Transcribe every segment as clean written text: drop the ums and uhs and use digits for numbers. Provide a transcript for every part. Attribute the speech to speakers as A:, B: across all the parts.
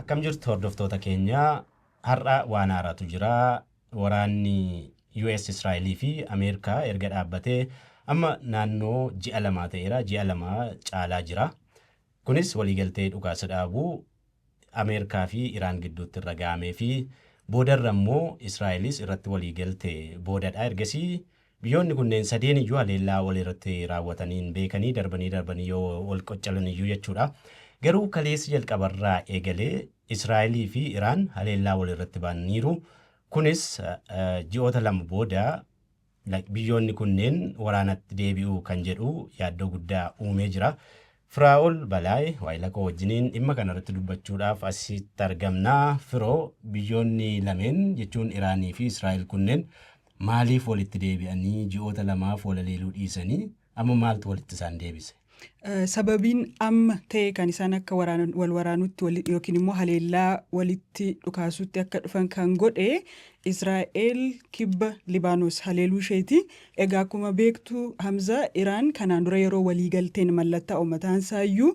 A: Akkam jirtu hordoftoota keenya har'a waan haaraatu jira. Waraanni US Israa'elii fi Ameerikaa erga dhaabbatee amma naannoo ji'a lamaa ta'eera. Ji'a lama caalaa jira. Kunis waliigaltee dhukaasa dhaabuu Ameerikaa fi Iraan gidduutti irra gahamee fi boodarra immoo Israa'elis irratti waliigaltee boodadha. Ergasii biyyoonni kunneen sadeen iyyuu haleellaa walirratti raawwataniin beekanii darbanii yoo wal qoccalan iyyuu jechuudha. Garuu kaleessa jalqabarraa eegalee Israa'elii fi Iraan haleellaa walirratti bananiiru. Kunis ji'oota lama booda biyyoonni kunneen waraanatti deebi'uu kan jedhu yaaddoo guddaa uumee jira. Firaa'ol Balaay waayila koo wajjiniin dhimma kanarratti dubbachuudhaaf asitti argamnaa. Firoo biyyoonni lameen jechuun Iraanii fi Israa'el kunneen maaliif walitti deebi'anii ji'oota lamaaf walaleeluu dhiisanii amma maaltu walitti isaan deebise?
B: Sababiin amma ta'e kan isaan akka wal waraanutti yookiin immoo haleellaa walitti dhukaasutti akka dhufan kan godhe Israa'el kibba Libaanos haleeluu isheeti. Egaa akkuma beektu Hamza Iraan kanaan dura yeroo waliigalteen mallatta'u mataan isaayyuu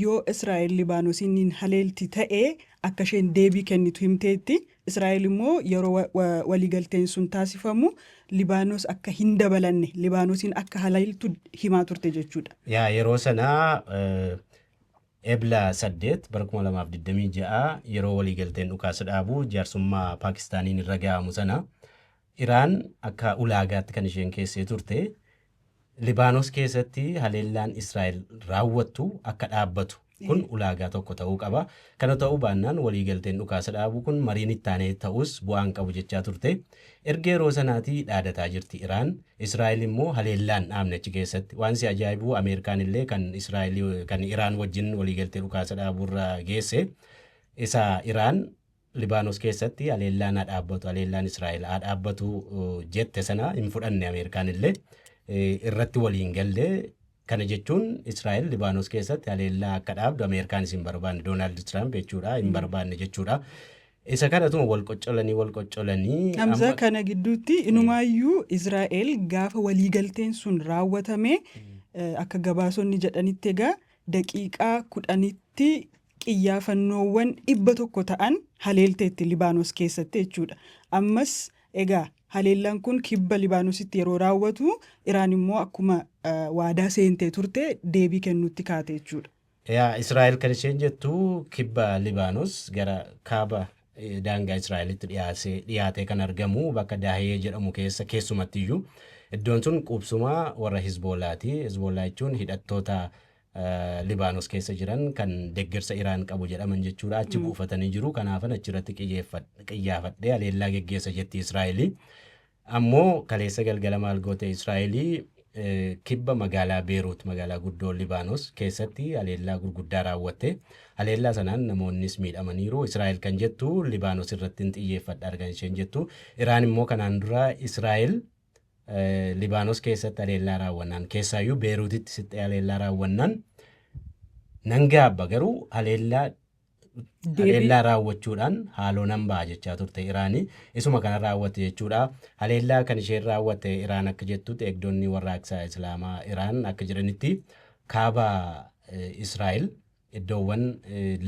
B: yoo Israa'el Libaanosiin haleelti ta'e akka isheen deebii kennitu himteetti. Israa'el immoo yeroo waliigalteen sun taasifamu Libaanos akka hin dabalanne Libaanosiin akka haleeltu himaa turte jechuudha.
A: Yeroo sanaa Ebla 8 bara 2026 yeroo waliigalteen dhukaasa dhaabuu jaarsummaa Paakistaaniin irra gahamu sana Iraan akka ulaagaatti kan isheen keessee turte Libaanos keessatti haleellaan Israa'el raawwattu akka dhaabbatu kun ulaagaa tokko ta'uu qaba. Kana ta'uu baannaan waliigalteen dhukaasa dhaabuu kun mariin ittaanee ta'us bu'aan qabu jechaa turte. Erga yeroo sanaatii dhaadataa jirti Iraan. Israa'el immoo haleellaan dhaabne achi keessatti. Waan si ajaa'ibu Ameerikaan illee kan Iraan wajjin waliigaltee dhukaasa dhaabuurra geesse. Isa Iraan Libaanos keessatti haleellaan haa dhaabbatu, haleellaan Israa'el haa dhaabbatu jette sana hin fudhanne Ameerikaan illee irratti waliin galle. Kana jechuun Israa'el Libaanos keessatti haleellaa akka dhaabdu Ameerikaan hin barbaanne Doonaald Tiraamp jechuudha hin barbaanne jechuudha. Isa kanatuma wal qoccolanii
B: Hamza kana gidduutti inumaayyuu Israa'el gaafa waliigalteen sun raawwatame akka gabaasonni jedhanitti egaa daqiiqaa 10tti qiyyaafannoowwan 100 ta'an haleelteetti Libaanos keessatti jechuudha. Ammas egaa haleellaan kun kibba Libaanositti yeroo raawwatu Iraan immoo akkuma waadaa seentee turte deebii kennuutti kaate jechuudha.
A: Israa'el kan isheen jettu kibba Libaanos gara kaaba daangaa Israa'elitti dhiyaatee kan argamu bakka Daahiyee jedhamu keessumattiyyuu iddoon sun qubsumaa warra Hizboolaati. Hizboolaa jechuun hidhattoota Libaanos keessa jiran kan deeggarsa Iraan qabu jedhaman jechuudha. Achi buufatanii jiru. Kanaafan achirratti qiyyaafadhee haleellaa geggeessa jetti Israa'elii. Ammoo kaleessa galgala maal goote Israa'elii kibba magaalaa Beeruut magaalaa guddoo Libaanos keessatti haleellaa gurguddaa raawwatte. Haleellaa sanaan namoonnis miidhamaniiru. Israa'el kan jettu Libaanos irratti xiyyeeffadha argan isheen jettu. Iraan immoo kanaan dura Israa'el Libaanos keessatti haleellaa raawwannaan keessaayyuu Beeruutitti sitti haleellaa raawwannaan nan gaabba garuu haleellaa raawwachuudhaan haaloo nan ba'a jechaa turte Iraanii isuma kana raawwatte jechuudha. Haleellaa kan isheen raawwatte Iraan akka jettutti eegdonni warraaqsaa Islaamaa Iraan akka jedhanitti kaaba Israa'el iddoowwan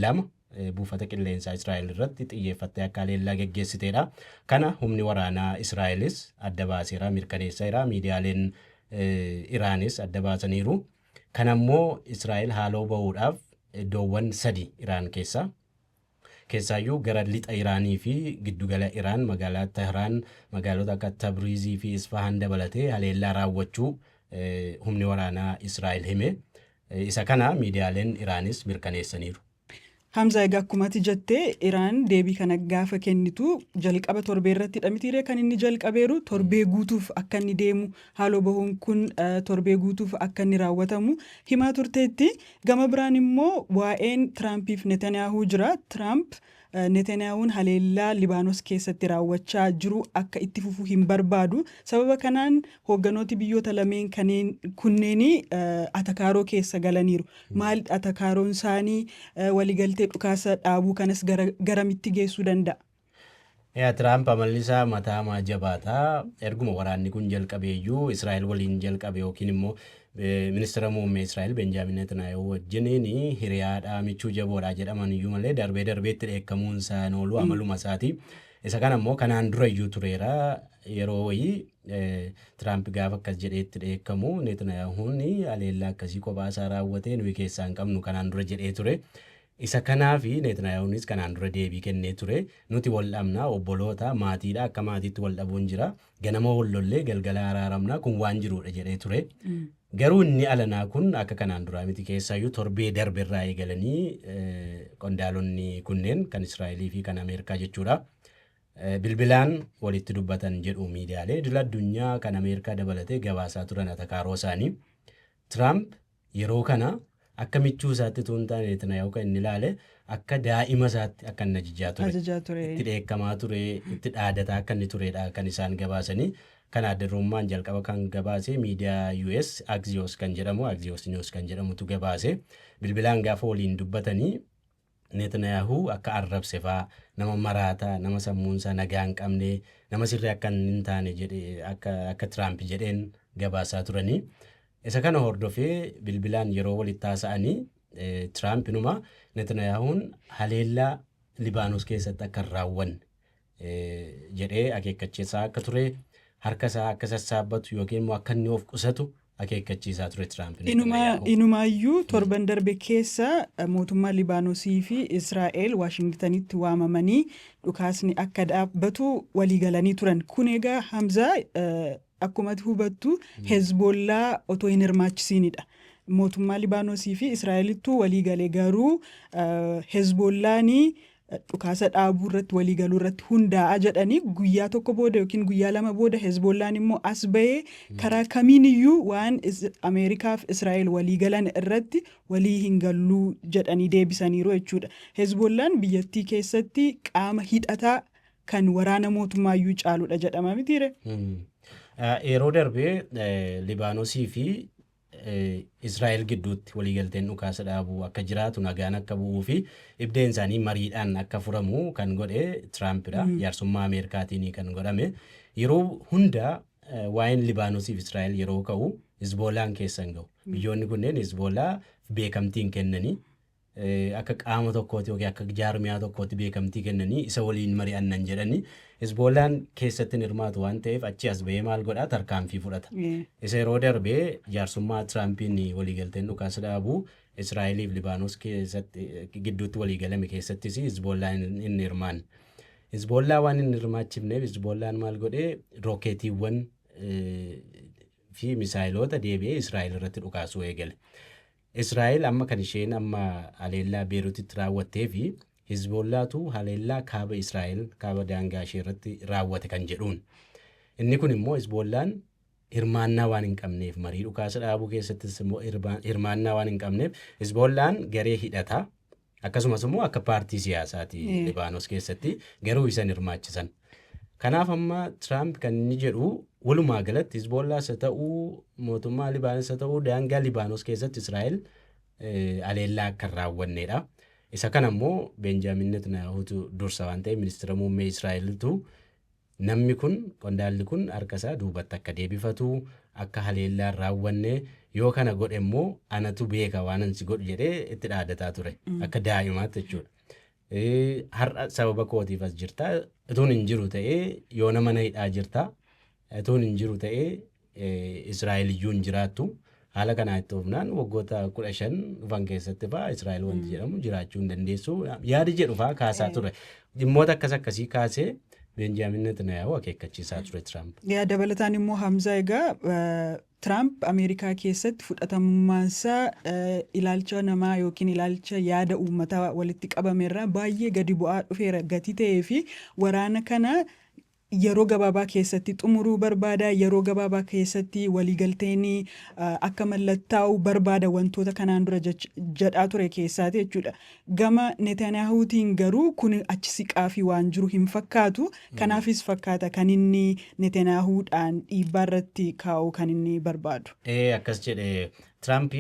A: lama buufata qilleensaa Israa'el irratti xiyyeeffattee akka haleellaa geggeessiteedha. Kana humni waraanaa Israa'elis adda baaseera mirkaneesseera. Miidiyaaleen Iraanis adda baasaniiru. Kanammoo Israa'el haaloo bahuudhaaf iddoowwan 3 Iraan keessaayyuu gara lixa Iraanii fi giddugala Iraan magaalaa Tehraan magaalota akka Tabriizii fi Isfahaan dabalatee haleellaa raawwachuu humni waraanaa Israa'el hime. Isa kana miidiyaaleen Iraanis mirkaneessaniiru.
B: Hamza egaa akkumatti jettee Iraan deebii kana gaafa kennitu jalqaba torbee irratti hidhamitiiree kan inni jalqabeeru torbee guutuuf akka inni deemu haaloo bahuun kun torbee guutuuf akka inni raawwatamu himaa turteetti. Gama biraan immoo waa'een Tiraampiif Netanyaahuu jira. Tiraamp Netanyaahuun haleellaa Libaanos keessatti raawwachaa jiru akka itti fufuu hin barbaadu. Sababa kanaan hoogganooti biyyoota lameen kunneen atakaaroo keessa galaniiru. Maal atakaaroon isaanii waliigaltee dhukaasa dhaabuu kanas garamitti geessuu danda'a?
A: Tiraamp amalli isaa mataa jabaataa erguma waraanni kun jalqabeeyyuu Israa'el waliin jalqabe yookiin immoo ministeera muummee Israa'el Benjaamin Netanyaahuu wajjiniin hiriyaadhaa michuu jaboodhaa jedhaman iyyuu malee darbee darbeetti dheekkamuun isaan oolu amaluma isaati. Isa kana immoo kanaan dura iyyuu tureera yeroo wayii Tiraamp gaafa akkas jedheetti dheekkamu Netanyaahuun aleellaa akkasii kophaa isaa raawwatee nuyi keessaa hin qabnu kanaan dura jedhee ture. Isa kanaaf Netanyaahuunis kanaan dura deebii kennee ture. Nuti wal dhabnaa obboloota maatiidha akka maatiitti wal dhabuun jira. Ganama wal lollee galgala araaramnaa kun waan jirudha jedhee ture. Garuu inni alanaa kun akka kanaan duraa miti keessaayyuu torbee darberraa eegalanii qondaalonni kunneen kan Israa'elii fi kan Ameerikaa jechuudha. Bilbilaan walitti dubbatan jedhu miidiyaalee idil addunyaa kan Ameerikaa dabalatee gabaasaa turan atakaaroo isaanii. Tiraamp yeroo kana akka michuu isaatti tuun taane Netanyaahuu kan inni ilaale akka daa'ima isaatti akka inni ajajaa ture. Itti dheekkamaa ture, itti dhaadataa akka inni turedha kan isaan gabaasanii. Kan addarrummaan jalqaba kan gabaase miidiyaa US Axios kan jedhamu Axios News kan jedhamutu gabaase. Bilbilaan gaafa waliin dubbatanii Netanyaahuu akka arrabse fa'aa nama maraataa, nama sammuunsaa nagaa hin qabne, nama sirrii akka hin taane jedhee akka Tiraamp jedheen gabaasaa turanii. Isa kana hordofee bilbilaan yeroo walitti haasa'anii Tiraamp numa Netanyaahuun haleellaa Libaanos keessatti akka hin raawwanne jedhee akeekkachiisaa akka ture, harka isaa akka sassaabbatu yookiin immoo akka inni of qusatu akeekkachiisaa ture Tiraamp.
B: Inumaayyuu torban darbe keessa mootummaa Libaanosii fi Israa'el Waashingtanitti waamamanii dhukaasni akka dhaabbatu waliigalanii turan. Kun egaa Hamzaa akkuma hubattu Hezbollaa otoo hin hirmaachisiinidha. Mootummaa Libaanosii fi Israa'elittu waliigalee garuu Hezbollaanii dhukaasa dhaabuu irratti waliigaluu irratti hundaa'a jedhanii guyyaa tokko booda yookiin guyyaa lama booda Hezbollaan immoo as bahee karaa kamiiniyyuu waan Ameerikaaf Israa'el waliigalan irratti walii hin galluu jedhanii deebisaniiru jechuudha. Hezbollaan biyyattii keessatti qaama hidhataa kan waraana mootummaayyuu caaludha jedhama mitiire.
A: Yeroo darbee Libaanosii fi Israa'el gidduutti waliigalteen dhukaasa dhaabuu akka jiraatu nagaan akka bu'uu fi dhibdeen isaanii mariidhaan akka furamu kan godhe Tiraampidha. Jaarsummaa Ameerikaatiin kan godhame. Yeroo hunda waa'een Libaanosii fi Israa'el yeroo ka'u Hizbollaan keessa hin ga'u. Biyyoonni kunneen Hizbollaa beekamtiin kennanii akka qaama tokkooti yookiin akka jaarmiyaa tokkooti beekamtii kennanii isa waliin mari'annan jedhanii Hizbollaan keessatti hirmaatu waan ta'eef achi as bahee maal godhaa tarkaanfii fudhata. Isa yeroo darbee jaarsummaa Tiraampiin waliigalteen dhukaasa dhaabuu Israa'eliif Libaanos keessatti gidduutti waliigalame keessattis Hizbollaan hin hirmaanne. Hizbollaa waan hin hirmaachifneef Hizbollaan maal godhee rookeetiiwwan fi misaayiloota deebi'ee Israa'el irratti dhukaasuu eegale. Israa'el amma kan isheen amma haleellaa Beeruutitti raawwattee fi Hizbollaatu haleellaa kaaba Israa'el kaaba daangaa ishee irratti raawwate kan jedhuun. Inni kun immoo Hizbollaan hirmaannaa waan hin qabneef marii dhukaasa dhaabuu keessattis immoo hirmaannaa waan hin qabneef Hizbollaan garee hidhataa akkasumas immoo akka paartii siyaasaati Libaanos keessatti garuu isan hirmaachisan. Kanaaf amma Tiraamp kan inni jedhu walumaa galatti Hizbollaas haa ta'uu mootummaa Libaanos haa ta'uu daangaa Libaanos keessatti Israa'el haleellaa akka hin raawwannedha. Isa kana immoo Benjaamin Netanyahuutu dursa waan ta'eef ministeera muummee Israa'eltu namni kun qondaalli kun harka isaa duubatti akka deebifatu akka haleellaa hin raawwanne yoo kana godhe immoo anatu beeka waan ansi godhu jedhee itti dhaadataa ture akka daa'imaatti jechuudha. Har'a sababa kootiif as jirta ituun hin jiru ta'ee yoo nama na hidhaa jirta ituun hin jiru ta'ee Israa'el iyyuu hin jiraattu. Haala kanaa itti oofnaan waggoota 15 dhufan keessatti fa'aa Israa'el wanti jedhamu jiraachuu hin dandeessu. Yaadi jedhu fa'aa kaasaa ture. Dhimmoota akkasii kaasee Benjaamin Netanyaahuu akeekkachiisaa ture Tiraamp.
B: Dabalataan immoo Hamzaa egaa Tiraamp Ameerikaa keessatti fudhatamummaansaa ilaalcha namaa yookiin ilaalcha yaada uummataa walitti qabameerraa baay'ee gadi bu'aa dhufeera gatii ta'ee fi waraana kana yeroo gabaabaa keessatti xumuruu barbaada. Yeroo gabaabaa keessatti waliigalteen akka mallattaa'u barbaada wantoota kanaan dura jedhaa ture keessaati jechuudha. Gama Netanyahuutiin garuu kun achi siqaa fi waan jiru hin fakkaatu. Kanaafis fakkaata kan inni Netanyahuudhaan dhiibbaa irratti kaa'u kan inni barbaadu.
A: Akkas jedhe Tiraamp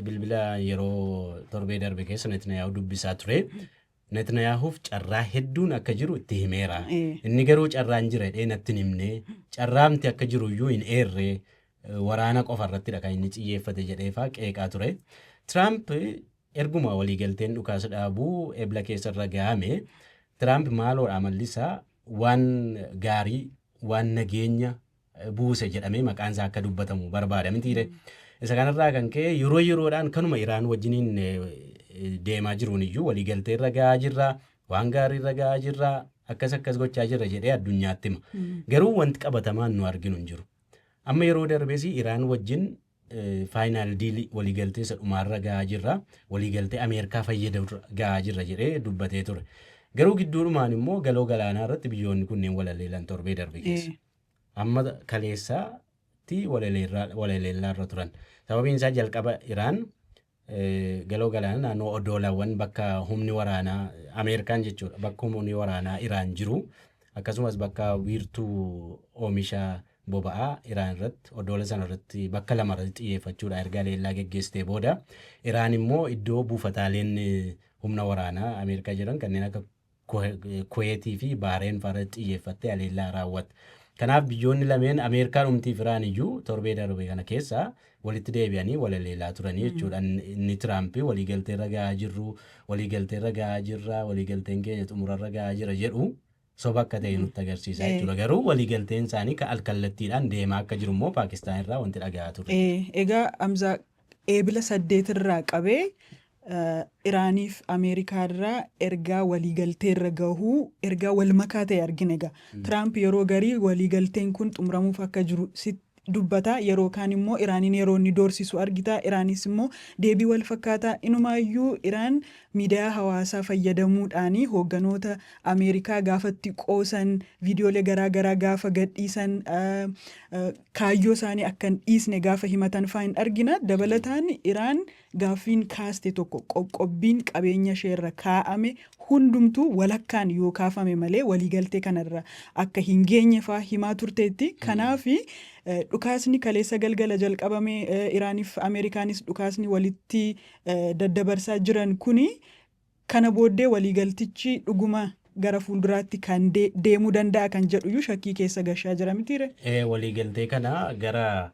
A: bilbila yeroo torbee darbe keessa Netanyahuu dubbisaa ture. Netanyahuuf carraa hedduun akka jiru itti himeera. Inni garuu carraan jira jedhee natti hin himne. Carraamti akka jiru iyyuu hin eerre. waraana qofa irrattidha kan inni xiyyeeffate jedheefaa qeeqaa ture. Tiraamp erguma waliigalteen dhukaasa dhaabuu ebla keessarra gahame Tiraamp maaloodha amallisaa waan gaarii waan nageenya buuse jedhamee maqaan isaa akka dubbatamu barbaada mitiire. Isa kanarraa kan ka'e yeroo yeroodhaan kanuma Iraan wajjiniin deemaa jiruun iyyuu waliigaltee irra gahaa jirra, waan gaarii irra gahaa jirra, akkas gochaa jirra jedhee addunyaatti hima. Garuu wanti qabatamaan nu arginu hin jiru. Amma yeroo darbees Iraan wajjin faayinaal diilii waliigaltee isa dhumaarra gahaa jirra, waliigaltee Ameerikaa fayyadamurra gahaa jirra jedhee dubbatee ture. Garuu gidduudhumaan immoo galoo galaanaa irratti biyyoonni kunneen walaleelan torbee darbe keessa. Amma kaleessaatti walaleellaarra turan. Sababiin isaa jalqaba Iraan galoo galaanaa naannoo odoolawwan bakka humni waraanaa Ameerikaan jechuudha bakka humni waraanaa Iraan jiru akkasumas bakka wiirtuu oomisha boba'aa Iraan irratti odoola sana irratti bakka lama irratti xiyyeeffachuudha erga leellaa geggeessitee booda Iraan immoo iddoo buufataaleen humna waraanaa Ameerikaa jiran kanneen akka Kuweetii fi Baareen fa'aa xiyyeeffattee leellaa raawwatte. Kanaaf biyyoonni lameen Ameerikaan humtiif Iraan iyyuu torbee darbe kana keessa walitti deebi'anii walaleellaa turanii jechuudha. Inni Tiraamp waliigalteerra gahaa jirru, waliigalteerra gahaa jirra, waliigalteen keenya xumurarra gahaa jira jedhu soba akka ta'e nutti agarsiisa jechuudha. Garuu waliigalteen isaanii alkallattiidhaan deemaa akka jiru immoo Paakistaan irraa wanti dhagahaa ture.
B: Egaa Amzaa eebila 8 irraa qabee Iraaniif Ameerikaa irraa ergaa waliigalteerra gahuu ergaa wal makaa ta'e argina egaa. Tiraamp yeroo garii waliigalteen kun xumuramuuf akka jiru dubbata yeroo kaan immoo Iraaniin yeroo inni doorsisu argita. Iraanis immoo deebii wal fakkaataa inumaayyuu Iraan miidiyaa hawaasaa fayyadamuudhaan hoogganoota Ameerikaa gaafatti qoosan viidiyoolee garaagaraa gaafa gadhiisan kaayyoo isaanii akka hin dhiisne gaafa himatan fa'aa argina. Dabalataan Iraan gaaffiin kaaste tokko qoqqobbiin qabeenya isheerra kaa'ame hundumtuu walakkaan yoo kaafame malee waliigaltee kanarra akka hin geenye fa'aa himaa turteetti. Kanaaf dhukaasni kaleessa galgala jalqabame Iraaniif Ameerikaanis dhukaasni walitti daddabarsaa jiran kuni kana booddee waliigaltichi dhuguma gara fuulduraatti kan deemuu danda'a kan jedhu shakkii keessa gashaa jira mitiire.
A: Waliigaltee kana gara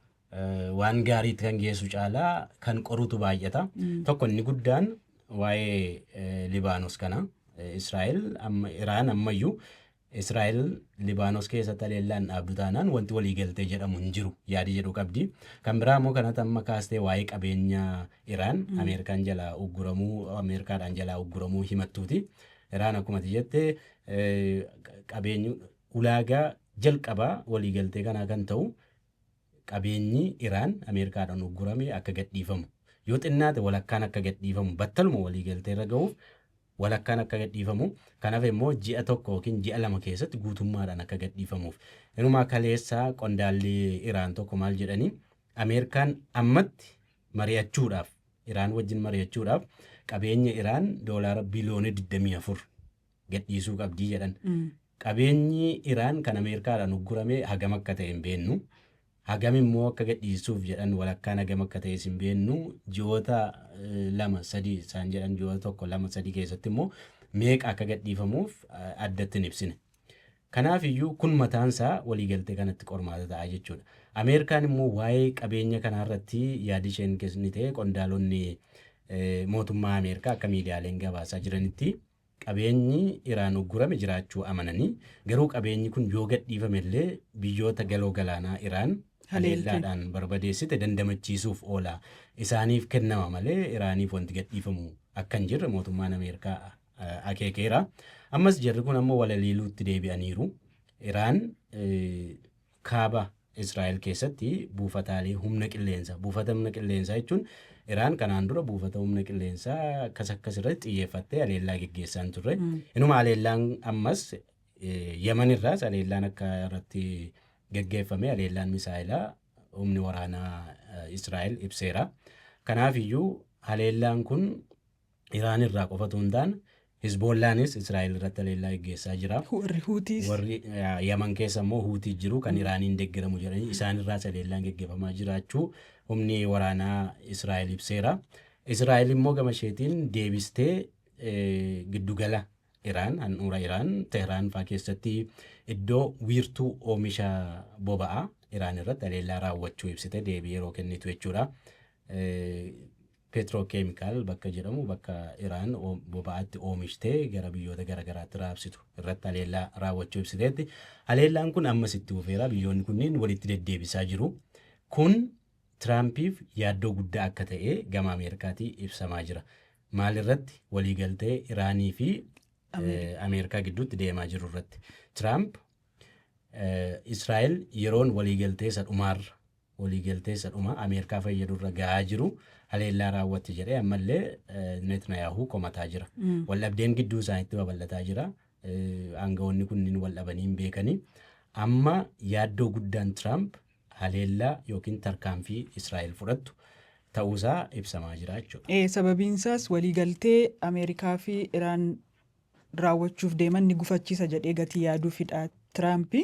A: waan gaariitti kan geessu caalaa kan qorutu baay'ata. Tokko inni guddaan waa'ee Libaanos kana Israa'el Iraan ammayyuu Israa'el Libaanos keessatti haleellaan dhaabdu taanaan wanti waliigaltee jedhamu hin jiru yaadi jedhu qabdi. Kan biraa immoo kanatti amma kaastee waa'ee qabeenya Iraan Ameerikaadhaan jalaa ugguramuu himattuuti. Iraan akkuma jette qabeenyi ulaagaa jalqabaa waliigaltee kanaa kan ta'u qabeenyi Iraan Ameerikaadhaan uggurame akka gadhiifamu. Yoo xinnaate walakkaan akka gadhiifamu battaluma waliigaltee irra ga'uuf walakkaan akka gadhiifamu. Kanaaf immoo ji'a tokko yookiin ji'a lama keessatti guutummaadhaan akka gadhiifamuuf. Inumaa kaleessaa qondaalli Iraan tokko maal jedhanii Ameerikaan ammatti mari'achuudhaaf Iraan wajjin mari'achuudhaaf qabeenya Iraan doolaara biliyoona 24 gadhiisuu qabdii jedhan. Qabeenyi Iraan kan Ameerikaadhaan uggurame hagam akka ta'e hin beennu. Hagam immoo akka gadhiisuuf jedhan walakkaan hagam akka ta'e hin beennu. Ji'oota 2-3 isaan jedhan ji'oota 1-2-3 keessatti immoo meeqa akka gadhiifamuuf addatti hin ibsine. Kanaaf iyyuu kun mataansaa waliigaltee kanatti qormaata ta'a jechuudha. Ameerikaan immoo waa'ee qabeenya kanaarratti yaadi isheen kennite qondaalonni mootummaa Ameerikaa akka miidiyaaleen gabaasaa jiranitti qabeenyi Iraan uggurame jiraachuu amananii garuu qabeenyi kun yoo gadhiifame illee biyyoota galoo galaanaa Iraan haleellaadhaan barbadeessite dandamachiisuuf oola. Isaaniif kennama malee Iraaniif wanti gadhiifamu akka hin jirre mootummaan Ameerikaa akeekeera. Ammas jarri kun ammoo walaliiluutti deebi'aniiru. Iraan kaaba Israa'el keessatti buufataalee humna qilleensaa buufata humna qilleensaa jechuun Iraan kanaan dura buufata humna qilleensaa akkas irratti xiyyeeffattee haleellaa geggeessaa turte. Inuma haleellaan ammas Yemen irraas haleellaan akka irratti geggeeffame haleellaan misaayilaa humni waraanaa Israa'el ibseera. Kanaaf iyyuu haleellaan kun Iraan irraa qofatu hin taane Hizbollaanis Israa'el irratti haleellaa geggeessaa jira. Warri Yemen keessa immoo Huutii jiru kan Iraaniin deeggaramu jedhanii isaan irraas haleellaan geggeeffamaa jiraachuu humni waraanaa Israa'el ibseera. Israa'el immoo gama isheetiin deebistee giddugala handhuura Iraan Teheraan fa'aa keessatti iddoo wiirtuu oomisha boba'aa Iraan irratti haleellaa raawwachuu ibsite deebii yeroo kennitu jechuudha. Peetirookeemikaal bakka jedhamu bakka Iraan boba'aatti oomishtee gara biyyoota garaagaraatti raabsitu irratti haleellaa raawwachuu ibsiteetti. Haleellaan kun ammas itti fufeera. Biyyoonni kunniin walitti deddeebisaa jiru. Kun Tiraampiif yaaddoo guddaa akka ta'e gama Ameerikaatii ibsamaa jira. Maalirratti waliigaltee Iraanii fi Ameerikaa gidduutti deemaa jiru irratti. Tiraamp Israa'el yeroon waliigaltee isa dhumaa Ameerikaa fayyadurra gahaa jiru haleellaa raawwatti jedhee ammallee Netanyaahuu komataa jira. Waldhabdeen gidduu isaaniitti babal'ataa jira. Aangawoonni kunniin waldhabanii hin beekanii. Amma yaaddoo guddaan Tiraamp haleellaa yookiin tarkaanfii Israa'el fudhattu ta'uusaa ibsamaa jira jechuudha.
B: Sababiin isaas waliigaltee Ameerikaa fi Iraan raawwachuuf deeman ni gufachiisa jedhee gatii yaaduufidha Tiraampi.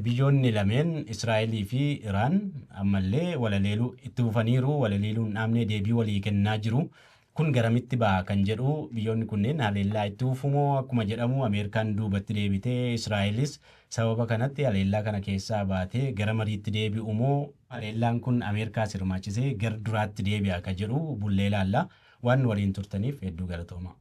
A: Biyyoonni lameen Israa'elii fi Iraan ammallee walaleeluu itti fufaniiru. Walaleeluun dhaabnee deebii walii kennaa jiru. Kun garamitti ba'a kan jedhu biyyoonni kunneen haleellaa itti fufumoo akkuma jedhamu Ameerikaan duubatti deebitee Israa'elis sababa kanatti haleellaa kana keessaa baatee gara mariitti deebi'umoo haleellaan kun Ameerikaa sirmaachisee gara duraatti deebi'a kan jedhu bullee ilaalla. Waan waliin turtaniif hedduu galatooma.